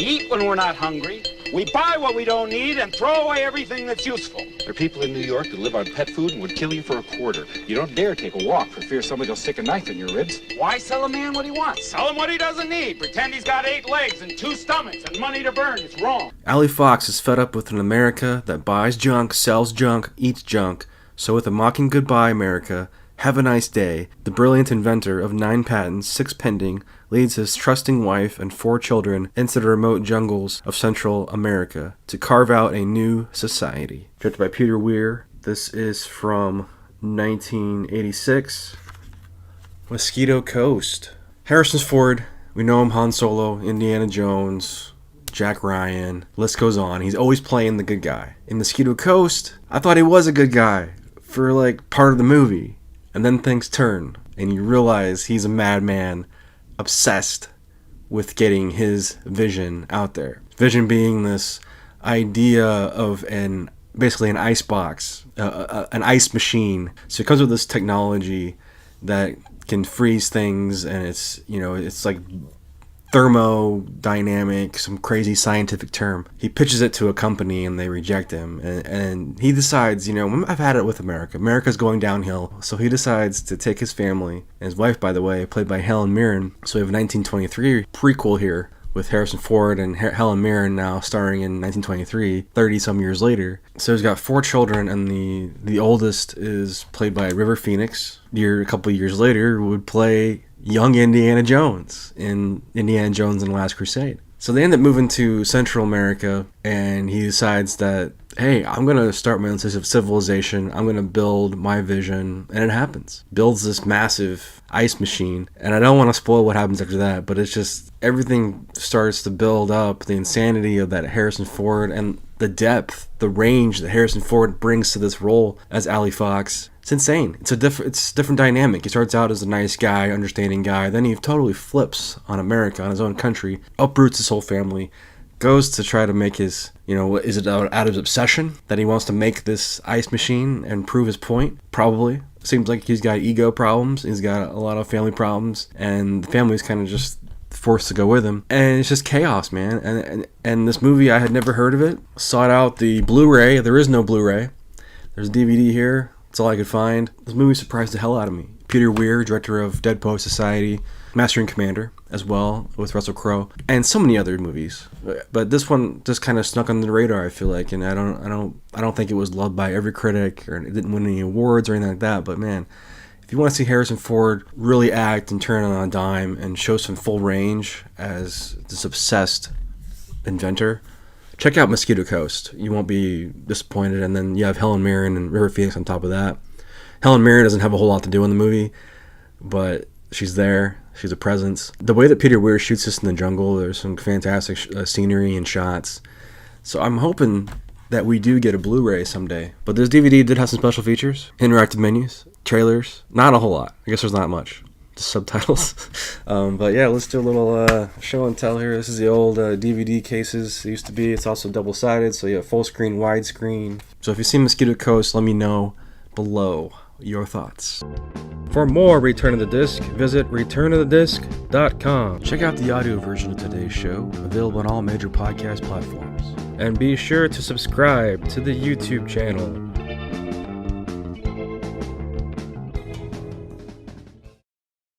We eat when we're not hungry. We buy what we don't need and throw away everything that's useful. There are people in New York who live on pet food and would kill you for a quarter. You don't dare take a walk for fear somebody will stick a knife in your ribs. Why sell a man what he wants? Sell him what he doesn't need. Pretend he's got 8 legs and 2 stomachs and money to burn. It's wrong. Ali Fox is fed up with an America that buys junk, sells junk, eats junk. So with a mocking goodbye, America, have a nice day, the brilliant inventor of 9 patents, 6 pending, leads his trusting wife and 4 children into the remote jungles of Central America to carve out a new society. Directed by Peter Weir. This is from 1986. Mosquito Coast. Harrison Ford, we know him, Han Solo, Indiana Jones, Jack Ryan, list goes on. He's always playing the good guy. In Mosquito Coast, I thought he was a good guy for like part of the movie. And then things turn, and you realize he's a madman obsessed with getting his vision out there. Vision being this idea of basically an ice box, an ice machine. So it comes with this technology that can freeze things, and it's like thermodynamic, some crazy scientific term. He pitches it to a company and they reject him, and he decides, I've had it with America. America's going downhill. So he decides to take his family, and his wife, by the way, played by Helen Mirren. So we have a 1923 prequel here with Harrison Ford and Helen Mirren now starring in 1923, 30 some years later. So he's got 4 children, and the oldest is played by River Phoenix. A couple years later would play young Indiana Jones in Indiana Jones and the Last Crusade. So they end up moving to Central America, and he decides that, hey, I'm going to start my own system of civilization. I'm going to build my vision, and it happens. Builds this massive ice machine, and I don't want to spoil what happens after that, but it's just everything starts to build up, the insanity of that Harrison Ford and the depth, the range that Harrison Ford brings to this role as Ali Fox. It's insane. It's a different dynamic. He starts out as a nice guy, understanding guy. Then he totally flips on America, on his own country, uproots his whole family, goes to try to make his, is it out of his obsession that he wants to make this ice machine and prove his point? Probably. Seems like he's got ego problems. He's got a lot of family problems, and the family's kind of just forced to go with him, and it's just chaos, man. And this movie, I had never heard of it. Sought out the Blu-ray. There is no Blu-ray. There's a DVD here. That's all I could find. This movie surprised the hell out of me. Peter Weir, director of Dead Poet Society, Master and Commander as well, with Russell Crowe, and so many other movies. But this one just kind of snuck under the radar, I feel like, and I don't think it was loved by every critic, or it didn't win any awards or anything like that. But man, if you want to see Harrison Ford really act and turn on a dime and show some full range as this obsessed inventor, check out Mosquito Coast. You won't be disappointed. And then you have Helen Mirren and River Phoenix on top of that. Helen Mirren doesn't have a whole lot to do in the movie, but she's there. She's a presence. The way that Peter Weir shoots this in the jungle, there's some fantastic scenery and shots. So I'm hoping that we do get a Blu-ray someday. But this DVD did have some special features, interactive menus, trailers. Not a whole lot. I guess there's not much. Just subtitles. But yeah, let's do a little show and tell here. This is the old DVD cases. It used to be. It's also double-sided, so you have full screen, widescreen. So if you've seen Mosquito Coast, let me know below your thoughts. For more Return of the Disc, visit returnofthedisc.com. Check out the audio version of today's show, available on all major podcast platforms. And be sure to subscribe to the YouTube channel.